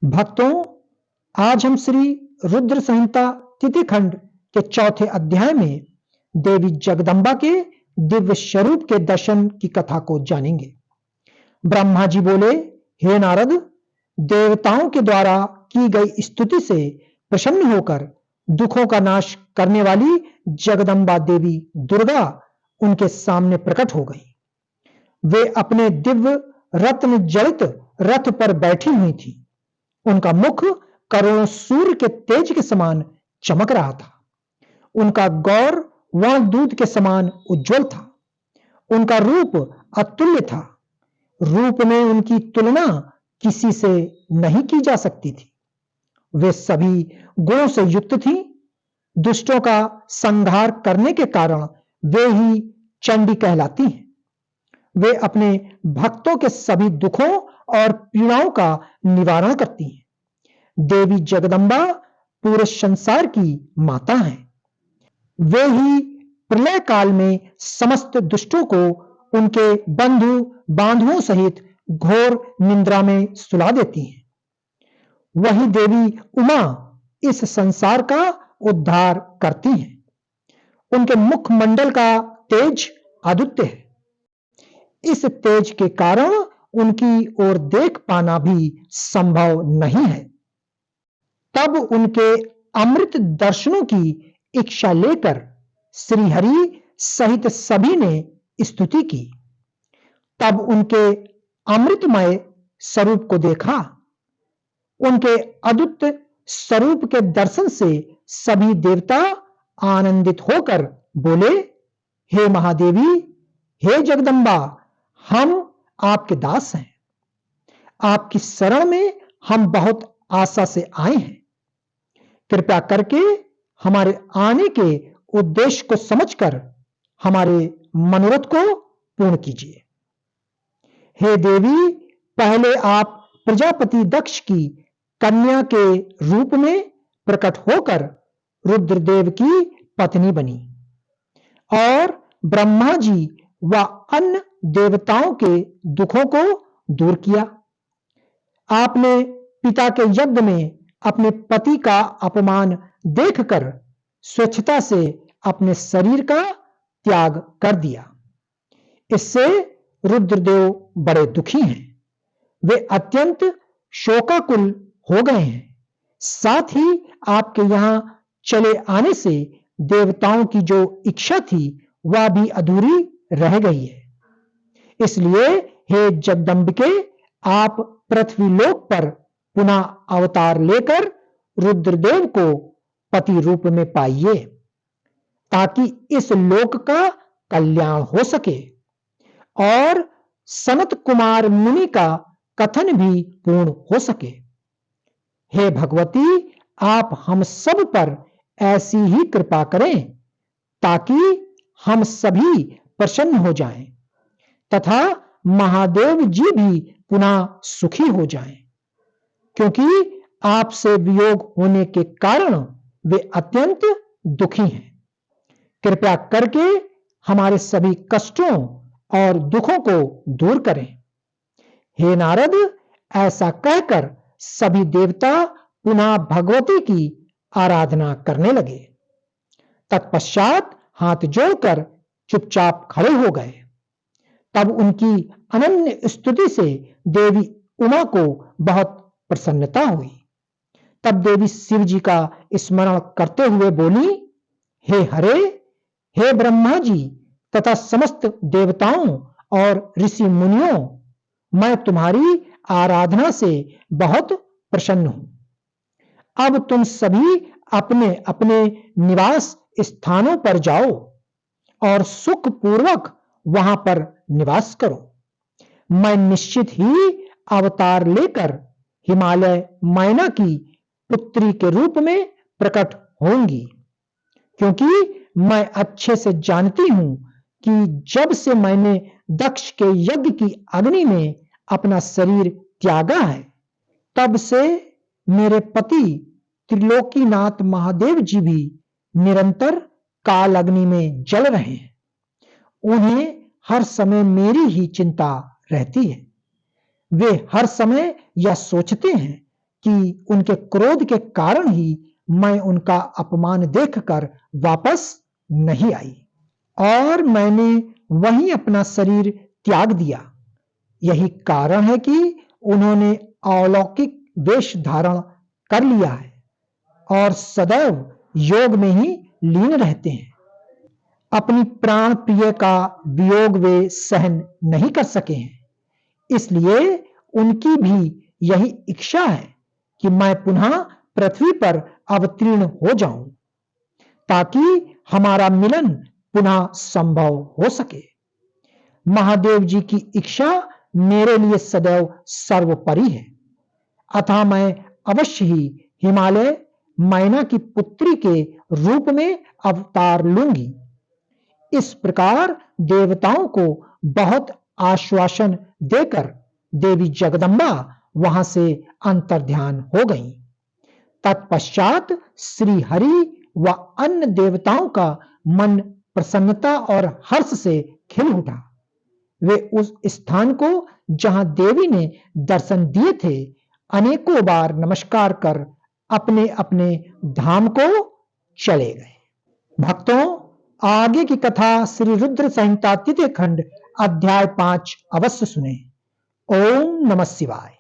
भक्तों, आज हम श्री रुद्र संहिता तिथि खंड के चौथे अध्याय में देवी जगदम्बा के दिव्य स्वरूप के दर्शन की कथा को जानेंगे। ब्रह्मा जी बोले, हे नारद, देवताओं के द्वारा की गई स्तुति से प्रसन्न होकर दुखों का नाश करने वाली जगदम्बा देवी दुर्गा उनके सामने प्रकट हो गई। वे अपने दिव्य रत्न जड़ित रथ पर बैठी हुई थी। उनका मुख करोड़ों सूर्य के तेज के समान चमक रहा था। उनका गौर वर्ण दूध के समान उज्जवल था। उनका रूप अतुल्य था। रूप में उनकी तुलना किसी से नहीं की जा सकती थी। वे सभी गुणों से युक्त थी। दुष्टों का संहार करने के कारण वे ही चंडी कहलाती हैं। वे अपने भक्तों के सभी दुखों और पीड़ाओं का निवारण करती हैं। देवी जगदम्बा पूरे संसार की माता हैं। वे ही प्रलय काल में समस्त दुष्टों को उनके बंधु बांधवों सहित घोर निद्रा में सुला देती हैं। वही देवी उमा इस संसार का उद्धार करती हैं। उनके मुखमंडल का तेज अद्वितीय है। इस तेज के कारण उनकी ओर देख पाना भी संभव नहीं है। तब उनके अमृत दर्शनों की इच्छा लेकर श्रीहरि सहित सभी ने स्तुति की। तब उनके अमृतमय स्वरूप को देखा। उनके अद्भुत स्वरूप के दर्शन से सभी देवता आनंदित होकर बोले, हे महादेवी, हे जगदम्बा, हम आपके दास हैं। आपकी शरण में हम बहुत आशा से आए हैं। कृपया करके हमारे आने के उद्देश्य को समझकर हमारे मनोरथ को पूर्ण कीजिए। हे देवी, पहले आप प्रजापति दक्ष की कन्या के रूप में प्रकट होकर रुद्रदेव की पत्नी बनी और ब्रह्मा जी व अन्य देवताओं के दुखों को दूर किया। आपने पिता के यज्ञ में अपने पति का अपमान देखकर स्वेच्छता से अपने शरीर का त्याग कर दिया। इससे रुद्रदेव बड़े दुखी हैं। वे अत्यंत शोकाकुल हो गए हैं। साथ ही आपके यहां चले आने से देवताओं की जो इच्छा थी वह भी अधूरी रह गई है। इसलिए हे जगदम्बिके, आप पृथ्वीलोक पर पुनः अवतार लेकर रुद्रदेव को पति रूप में पाइए, ताकि इस लोक का कल्याण हो सके और सनत कुमार मुनि का कथन भी पूर्ण हो सके। हे भगवती, आप हम सब पर ऐसी ही कृपा करें ताकि हम सभी प्रसन्न हो जाएं तथा महादेव जी भी पुनः सुखी हो जाएं, क्योंकि आपसे वियोग होने के कारण वे अत्यंत दुखी हैं। कृपया करके हमारे सभी कष्टों और दुखों को दूर करें। हे नारद, ऐसा कहकर सभी देवता पुनः भगवती की आराधना करने लगे। तत्पश्चात हाथ जोड़कर चुपचाप खड़े हो गए। तब उनकी अनन्य स्तुति से देवी उमा को बहुत प्रसन्नता हुई। तब देवी शिव जी का स्मरण करते हुए बोली, हे हरे, हे ब्रह्मा जी तथा समस्त देवताओं और ऋषि मुनियों, मैं तुम्हारी आराधना से बहुत प्रसन्न हूं। अब तुम सभी अपने अपने निवास स्थानों पर जाओ और सुखपूर्वक वहां पर निवास करो। मैं निश्चित ही अवतार लेकर हिमालय मैना की पुत्री के रूप में प्रकट होंगी, क्योंकि मैं अच्छे से जानती हूं कि जब से मैंने दक्ष के यज्ञ की अग्नि में अपना शरीर त्यागा है, तब से मेरे पति त्रिलोकीनाथ महादेव जी भी निरंतर काल अग्नि में जल रहे हैं। उन्हें हर समय मेरी ही चिंता रहती है। वे हर समय यह सोचते हैं कि उनके क्रोध के कारण ही मैं उनका अपमान देखकर वापस नहीं आई और मैंने वहीं अपना शरीर त्याग दिया। यही कारण है कि उन्होंने अलौकिक वेश धारण कर लिया है और सदैव योग में ही लीन रहते हैं। अपनी प्राण प्रिय का वियोग वे सहन नहीं कर सके हैं, इसलिए उनकी भी यही इच्छा है कि मैं पुनः पृथ्वी पर अवतीर्ण हो जाऊं ताकि हमारा मिलन पुनः संभव हो सके। महादेव जी की इच्छा मेरे लिए सदैव सर्वोपरि है, अतः मैं अवश्य ही हिमालय मैना की पुत्री के रूप में अवतार लूंगी। इस प्रकार देवताओं को बहुत आश्वासन देकर देवी जगदम्बा वहां से अंतर्ध्यान हो गईं। तत्पश्चात श्री हरि व अन्य देवताओं का मन प्रसन्नता और हर्ष से खिल उठा। वे उस स्थान को जहां देवी ने दर्शन दिए थे अनेकों बार नमस्कार कर अपने अपने धाम को चले गए। भक्तों, आगे की कथा श्री रुद्र संहिता तृतीय खंड अध्याय 5 अवश्य सुने। ओम नमः शिवाय।